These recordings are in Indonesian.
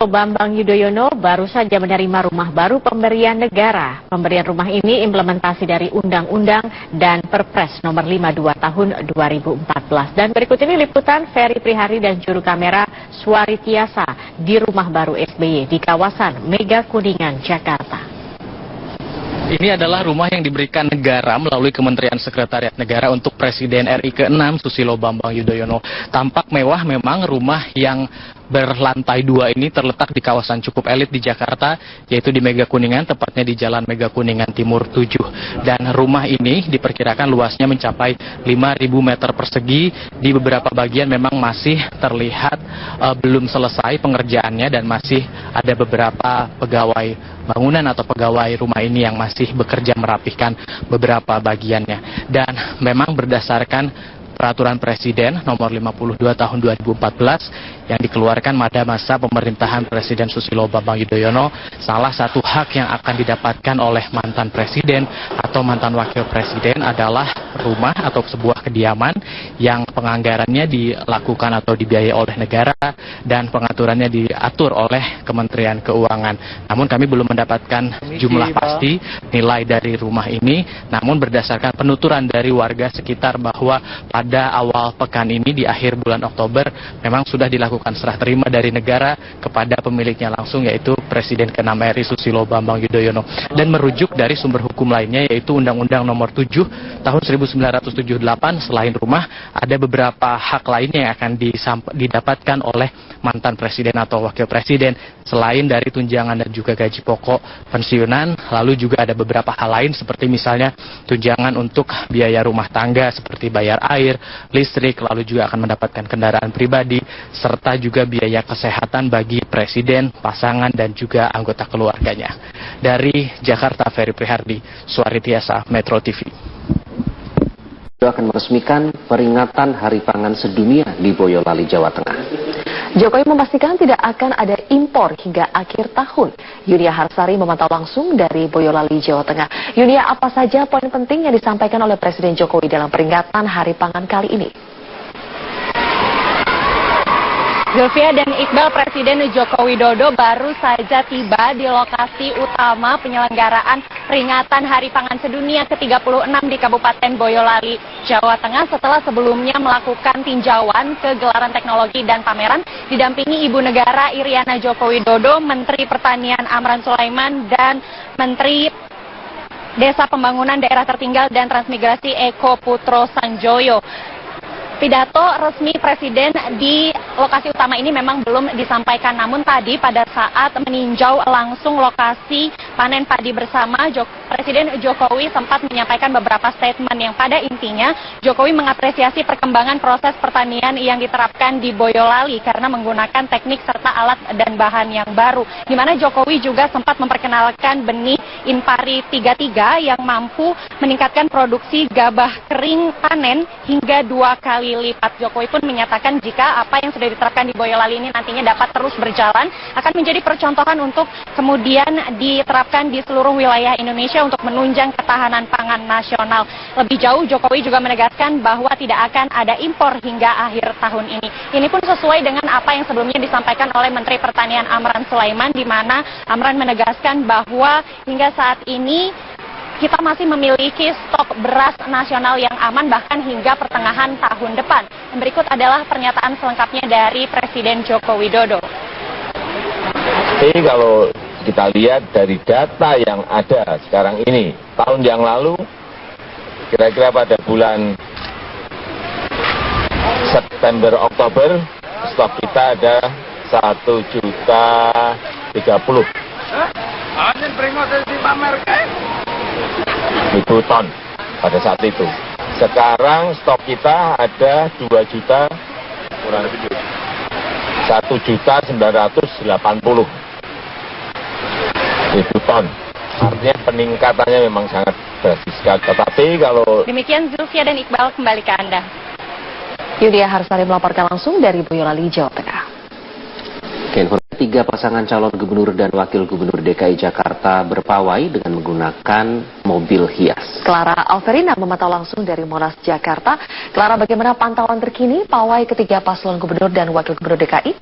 Bambang Yudhoyono baru saja menerima rumah baru pemberian negara. Pemberian rumah ini implementasi dari Undang-Undang dan Perpres nomor 52 tahun 2014. Dan berikut ini liputan Ferry Prihari dan juru kamera Suari Tiasa di rumah baru SBY di kawasan Mega Kuningan, Jakarta. Ini adalah rumah yang diberikan negara melalui Kementerian Sekretariat Negara untuk Presiden RI ke-6 Susilo Bambang Yudhoyono. Tampak mewah memang rumah yang berlantai 2 ini terletak di kawasan cukup elit di Jakarta, yaitu di Mega Kuningan, tepatnya di Jalan Mega Kuningan Timur 7. Dan rumah ini diperkirakan luasnya mencapai 5.000 meter persegi. Di beberapa bagian memang masih terlihat belum selesai pengerjaannya dan masih ada beberapa pegawai bangunan atau pegawai rumah ini yang masih bekerja merapihkan beberapa bagiannya. Dan memang berdasarkan Peraturan Presiden nomor 52 tahun 2014 yang dikeluarkan pada masa pemerintahan Presiden Susilo Bambang Yudhoyono, salah satu hak yang akan didapatkan oleh mantan presiden atau mantan wakil presiden adalah rumah atau sebuah kediaman yang penganggarannya dilakukan atau dibiayai oleh negara dan pengaturannya diatur oleh Kementerian Keuangan. Namun kami belum mendapatkan jumlah pasti nilai dari rumah ini, namun berdasarkan penuturan dari warga sekitar bahwa pada awal pekan ini di akhir bulan Oktober memang sudah dilakukan serah terima dari negara kepada pemiliknya langsung, yaitu Presiden ke-6 RI Susilo Bambang Yudhoyono. Dan merujuk dari sumber hukum lainnya yaitu Undang-Undang nomor 7 tahun 1978, selain rumah ada beberapa hak lainnya yang akan didapatkan oleh mantan presiden atau wakil presiden selain dari tunjangan dan juga gaji pokok pensiunan. Lalu juga ada beberapa hal lain seperti misalnya tunjangan untuk biaya rumah tangga seperti bayar air, listrik, lalu juga akan mendapatkan kendaraan pribadi, serta juga biaya kesehatan bagi presiden, pasangan, dan juga anggota keluarganya. Dari Jakarta, Ferry Prihardi, Suari Tiasa, Metro TV. Akan meresmikan peringatan Hari Pangan Sedunia di Boyolali, Jawa Tengah. Jokowi memastikan tidak akan ada impor hingga akhir tahun. Yunia Harsari memantau langsung dari Boyolali, Jawa Tengah. Yunia, apa saja poin penting yang disampaikan oleh Presiden Jokowi dalam peringatan Hari Pangan kali ini? Zulfia dan Iqbal, Presiden Joko Widodo baru saja tiba di lokasi utama penyelenggaraan peringatan Hari Pangan Sedunia ke-36 di Kabupaten Boyolali, Jawa Tengah setelah sebelumnya melakukan tinjauan ke gelaran teknologi dan pameran didampingi Ibu Negara Iriana Joko Widodo, Menteri Pertanian Amran Sulaiman, dan Menteri Desa Pembangunan Daerah Tertinggal dan Transmigrasi Eko Putro Sanjoyo. Pidato resmi Presiden di lokasi utama ini memang belum disampaikan, namun tadi pada saat meninjau langsung lokasi panen padi bersama, Presiden Jokowi sempat menyampaikan beberapa statement yang pada intinya Jokowi mengapresiasi perkembangan proses pertanian yang diterapkan di Boyolali karena menggunakan teknik serta alat dan bahan yang baru, di mana Jokowi juga sempat memperkenalkan benih Inpari 33 yang mampu meningkatkan produksi gabah kering panen hingga 2 kali lipat. Jokowi pun menyatakan jika apa yang sudah diterapkan di Boyolali ini nantinya dapat terus berjalan, akan menjadi percontohan untuk kemudian diterapkan di seluruh wilayah Indonesia untuk menunjang ketahanan pangan nasional. Lebih jauh, Jokowi juga menegaskan bahwa tidak akan ada impor hingga akhir tahun ini. Ini pun sesuai dengan apa yang sebelumnya disampaikan oleh Menteri Pertanian Amran Sulaiman, di mana Amran menegaskan bahwa hingga saat ini kita masih memiliki stok beras nasional yang aman bahkan hingga pertengahan tahun depan. Dan berikut adalah pernyataan selengkapnya dari Presiden Joko Widodo. Jadi kalau kita lihat dari data yang ada sekarang ini, tahun yang lalu kira-kira pada bulan September Oktober stok kita ada 1.030.000 ribu ton pada saat itu. Sekarang stok kita ada 1.980.000 ton. Artinya peningkatannya memang sangat drastis sekali. Tetapi kalau demikian, Zulfia dan Iqbal, kembali ke Anda. Yunia Harsari melaporkan langsung dari Boyolali, Jawa Tengah. 3 pasangan calon gubernur dan wakil gubernur DKI Jakarta berpawai dengan menggunakan mobil hias. Clara Alverina memantau langsung dari Monas, Jakarta. Clara, bagaimana pantauan terkini pawai ketiga paslon gubernur dan wakil gubernur DKI?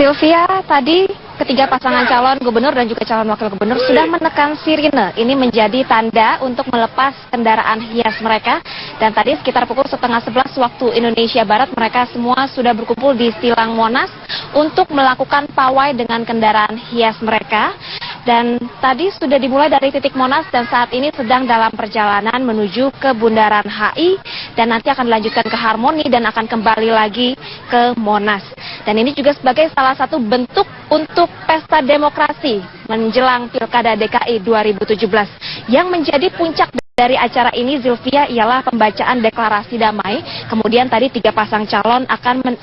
Sylvia, tadi ketiga pasangan calon gubernur dan juga calon wakil gubernur sudah menekan sirine. Ini menjadi tanda untuk melepas kendaraan hias mereka. Dan tadi sekitar pukul 10:30 waktu Indonesia Barat, mereka semua sudah berkumpul di Silang Monas untuk melakukan pawai dengan kendaraan hias mereka. Dan tadi sudah dimulai dari titik Monas dan saat ini sedang dalam perjalanan menuju ke Bundaran HI dan nanti akan dilanjutkan ke Harmoni dan akan kembali lagi ke Monas. Dan ini juga sebagai salah satu bentuk untuk pesta demokrasi menjelang Pilkada DKI 2017. Yang menjadi puncak dari acara ini, Zilvia, ialah pembacaan deklarasi damai. Kemudian tadi tiga pasang calon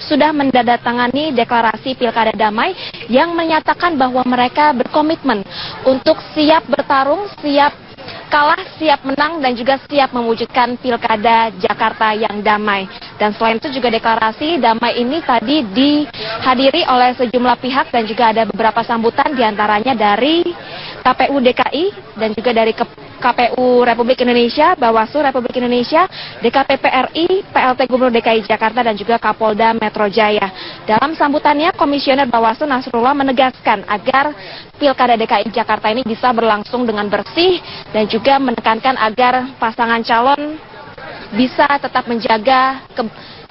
sudah menandatangani deklarasi Pilkada damai yang menyatakan bahwa mereka berkomitmen untuk siap bertarung, siap kalah, siap menang, dan juga siap mewujudkan Pilkada Jakarta yang damai. Dan selain itu juga deklarasi damai ini tadi dihadiri oleh sejumlah pihak dan juga ada beberapa sambutan diantaranya dari KPU DKI dan juga dari KPU Republik Indonesia, Bawaslu Republik Indonesia, DKPP RI, PLT Gubernur DKI Jakarta, dan juga Kapolda Metro Jaya. Dalam sambutannya, Komisioner Bawaslu Nasrullah menegaskan agar Pilkada DKI Jakarta ini bisa berlangsung dengan bersih dan juga menekankan agar pasangan calon bisa tetap menjaga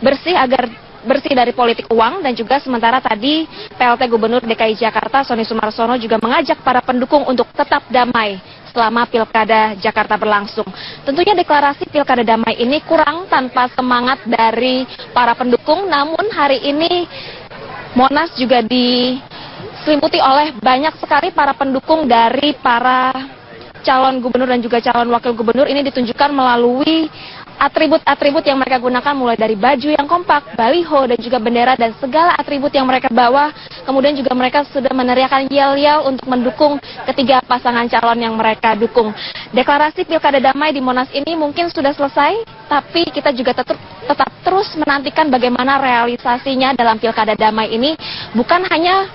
bersih dari politik uang. Dan juga sementara tadi PLT Gubernur DKI Jakarta Sony Sumarsono juga mengajak para pendukung untuk tetap damai selama Pilkada Jakarta berlangsung. Tentunya deklarasi Pilkada damai ini kurang tanpa semangat dari para pendukung, namun hari ini Monas juga diselimuti oleh banyak sekali para pendukung dari para calon gubernur dan juga calon wakil gubernur. Ini ditunjukkan melalui atribut-atribut yang mereka gunakan, mulai dari baju yang kompak, baliho, dan juga bendera, dan segala atribut yang mereka bawa. Kemudian juga mereka sudah meneriakkan yel-yel untuk mendukung ketiga pasangan calon yang mereka dukung. Deklarasi Pilkada damai di Monas ini mungkin sudah selesai, tapi kita juga tetap terus menantikan bagaimana realisasinya dalam Pilkada damai ini. Bukan hanya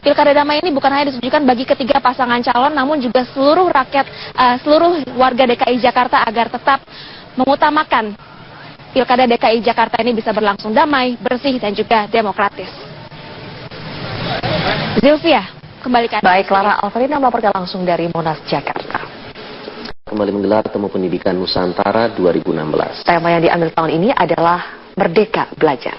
Pilkada damai ini bukan hanya ditujukan bagi ketiga pasangan calon, namun juga seluruh rakyat, seluruh warga DKI Jakarta agar tetap mengutamakan Pilkada DKI Jakarta ini bisa berlangsung damai, bersih, dan juga demokratis. Zilvia, kembali ke Anda. Baik, Clara Alvarina melaporkan langsung dari Monas, Jakarta. Kembali menggelar Temu Pendidikan Nusantara 2016. Tema yang diambil tahun ini adalah Merdeka Belajar.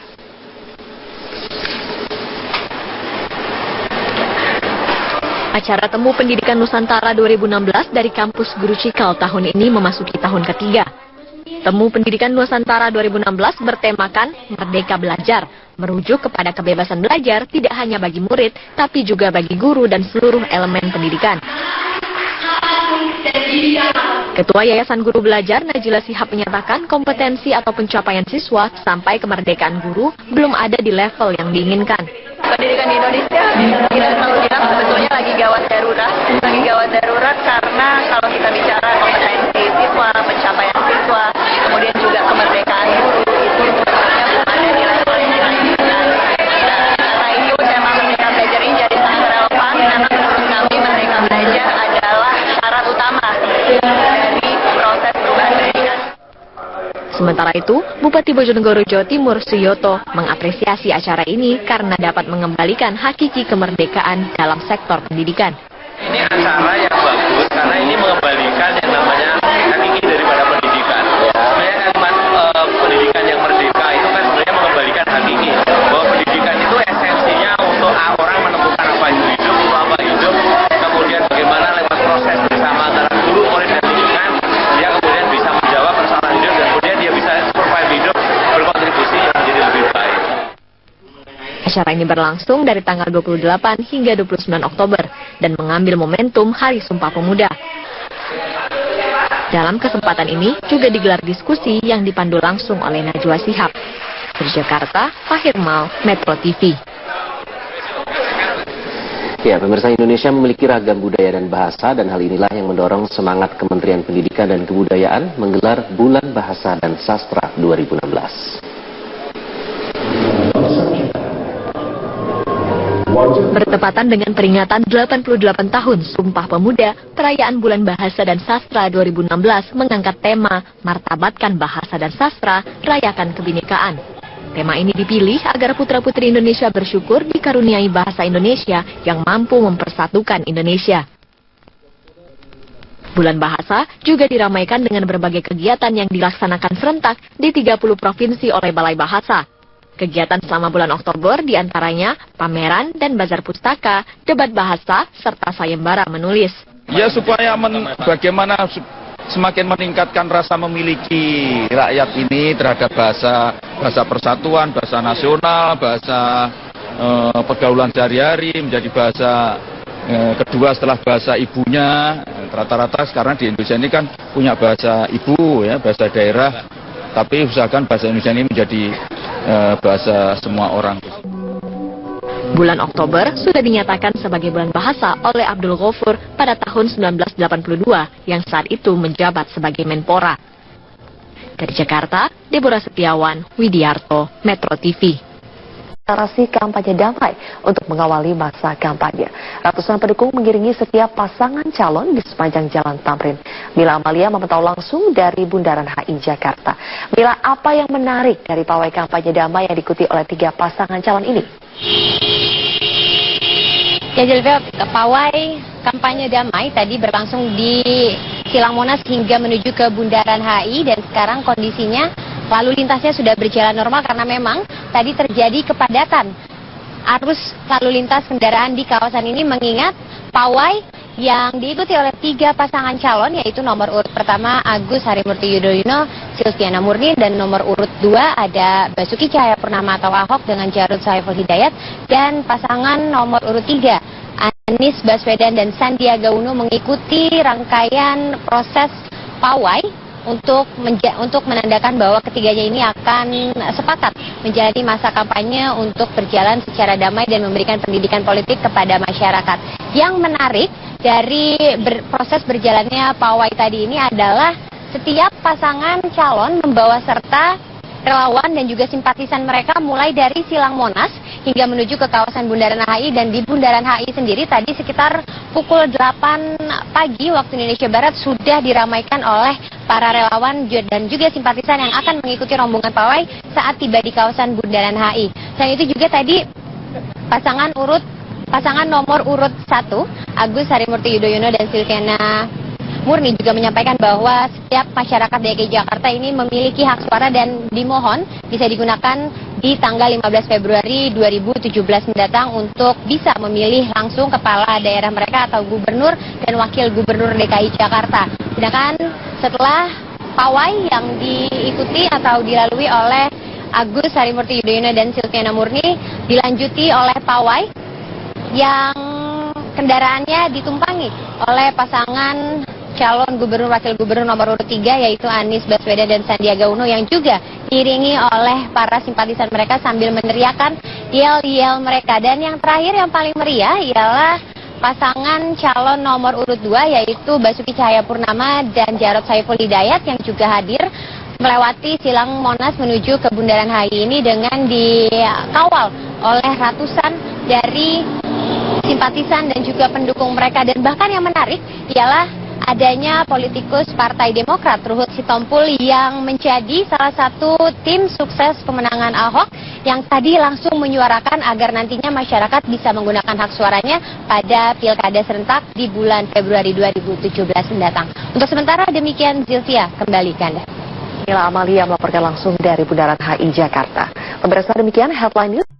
Acara Temu Pendidikan Nusantara 2016 dari Kampus Guru Cikal tahun ini memasuki tahun ketiga. Temu Pendidikan Nusantara 2016 bertemakan Merdeka Belajar, merujuk kepada kebebasan belajar tidak hanya bagi murid, tapi juga bagi guru dan seluruh elemen pendidikan. Ketua Yayasan Guru Belajar Najila Shihab menyatakan kompetensi atau pencapaian siswa sampai kemerdekaan guru belum ada di level yang diinginkan. Pendidikan di Indonesia, kita selalu bilang sebetulnya lagi gawat darurat karena kalau kita bicara kompetensi siswa, pencapaian siswa, kemudian juga kemerdekaan guru, itu sebetulnya ada di level yang kita inginkan. Nah, karena itu tema Merdeka Belajar ini jadi sangat relevan karena menurut kami Merdeka Belajar adalah syarat utama dari proses perubahan pendidikan. Sementara itu, Bupati Bojonegoro Jawa Timur Suyoto mengapresiasi acara ini karena dapat mengembalikan hakiki kemerdekaan dalam sektor pendidikan. Ini acara yang bagus karena ini mengembalikan yang namanya hakiki daripada pendidikan. Sebenarnya kalimat pendidikan yang merdeka itu kan sebenarnya mengembalikan hakiki bahwa pendidikan itu esensinya untuk orang menemukan apa itu hidup, apa hidup, kemudian bagaimana lewat proses bersama antara guru, murid, dan lingkungan dia kemudian bisa menjawab persoalan hidup dan kemudian dia bisa survive hidup, berkontribusi menjadi lebih baik. Acara ini berlangsung dari tanggal 28 hingga 29 Oktober dan mengambil momentum Hari Sumpah Pemuda. Dalam kesempatan ini juga digelar diskusi yang dipandu langsung oleh Najwa Shihab. Dari Jakarta, Fahir Mal, Metro TV. Ya, pemirsa, Indonesia memiliki ragam budaya dan bahasa, dan hal inilah yang mendorong semangat Kementerian Pendidikan dan Kebudayaan menggelar Bulan Bahasa dan Sastra 2016. Bertepatan dengan peringatan 88 tahun Sumpah Pemuda, perayaan Bulan Bahasa dan Sastra 2016 mengangkat tema Martabatkan Bahasa dan Sastra, Rayakan Kebinekaan. Tema ini dipilih agar putra-putri Indonesia bersyukur dikaruniai bahasa Indonesia yang mampu mempersatukan Indonesia. Bulan Bahasa juga diramaikan dengan berbagai kegiatan yang dilaksanakan serentak di 30 provinsi oleh Balai Bahasa. Kegiatan selama bulan Oktober diantaranya pameran dan bazar pustaka, debat bahasa, serta sayembara menulis. Ya supaya bagaimana semakin meningkatkan rasa memiliki rakyat ini terhadap bahasa persatuan, bahasa nasional, bahasa pergaulan sehari-hari menjadi bahasa kedua setelah bahasa ibunya. Rata-rata sekarang di Indonesia ini kan punya bahasa ibu, ya, bahasa daerah, tapi usahakan bahasa Indonesia ini menjadi bahasa semua orang. Bulan Oktober sudah dinyatakan sebagai bulan bahasa oleh Abdul Ghafur pada tahun 1982 yang saat itu menjabat sebagai Menpora. Dari Jakarta, Deborah Setiawan, Widiarto, Metro TV. Deklarasi kampanye damai untuk mengawali masa kampanye. Ratusan pendukung mengiringi setiap pasangan calon di sepanjang Jalan Tamrin. Mila Amalia memantau langsung dari Bundaran HI Jakarta. Mila, apa yang menarik dari pawai kampanye damai yang diikuti oleh 3 pasangan calon ini? Ya, Jelvia, pawai kampanye damai tadi berlangsung di Silang Monas hingga menuju ke Bundaran HI, dan sekarang kondisinya lalu lintasnya sudah berjalan normal karena memang tadi terjadi kepadatan arus lalu lintas kendaraan di kawasan ini, mengingat pawai yang diikuti oleh 3 pasangan calon, yaitu nomor urut pertama Agus Harimurti Yudhoyono, Silviana Murni, dan nomor urut 2 ada Basuki Cahayapurnama atau Ahok dengan Jarod Saiful Hidayat, dan pasangan nomor urut 3 Anies Baswedan dan Sandiaga Uno mengikuti rangkaian proses pawai untuk menandakan bahwa ketiganya ini akan sepakat menjalani masa kampanye untuk berjalan secara damai dan memberikan pendidikan politik kepada masyarakat. Yang menarik dari proses berjalannya pawai tadi ini adalah setiap pasangan calon membawa serta relawan dan juga simpatisan mereka mulai dari Silang Monas hingga menuju ke kawasan Bundaran HI, dan di Bundaran HI sendiri tadi sekitar pukul 8 pagi waktu Indonesia Barat sudah diramaikan oleh para relawan dan juga simpatisan yang akan mengikuti rombongan pawai saat tiba di kawasan Bundaran HI. Selain itu juga tadi pasangan nomor urut 1 Agus Harimurti Yudhoyono dan Silviana Murni juga menyampaikan bahwa setiap masyarakat DKI Jakarta ini memiliki hak suara dan dimohon bisa digunakan di tanggal 15 Februari 2017 mendatang untuk bisa memilih langsung kepala daerah mereka atau gubernur dan wakil gubernur DKI Jakarta. Sedangkan setelah pawai yang diikuti atau dilalui oleh Agus Harimurti Yudhoyono dan Silviana Murni dilanjuti oleh pawai yang kendaraannya ditumpangi oleh pasangan calon gubernur wakil gubernur nomor urut 3 yaitu Anies Baswedan dan Sandiaga Uno yang juga diiringi oleh para simpatisan mereka sambil meneriakan yel-yel mereka. Dan yang terakhir yang paling meriah ialah pasangan calon nomor urut 2 yaitu Basuki Cahayapurnama dan Jarod Saiful Hidayat yang juga hadir melewati Silang Monas menuju ke Bundaran HI ini dengan dikawal oleh ratusan dari simpatisan dan juga pendukung mereka. Dan bahkan yang menarik ialah adanya politikus Partai Demokrat Ruhut Sitompul yang menjadi salah satu tim sukses pemenangan Ahok yang tadi langsung menyuarakan agar nantinya masyarakat bisa menggunakan hak suaranya pada pilkada serentak di bulan Februari 2017 mendatang. Untuk sementara demikian, Zilvia, kembali ke Anda. Mila Amalia melaporkan langsung dari Bundaran HI Jakarta. Pemirsa, demikian headline news.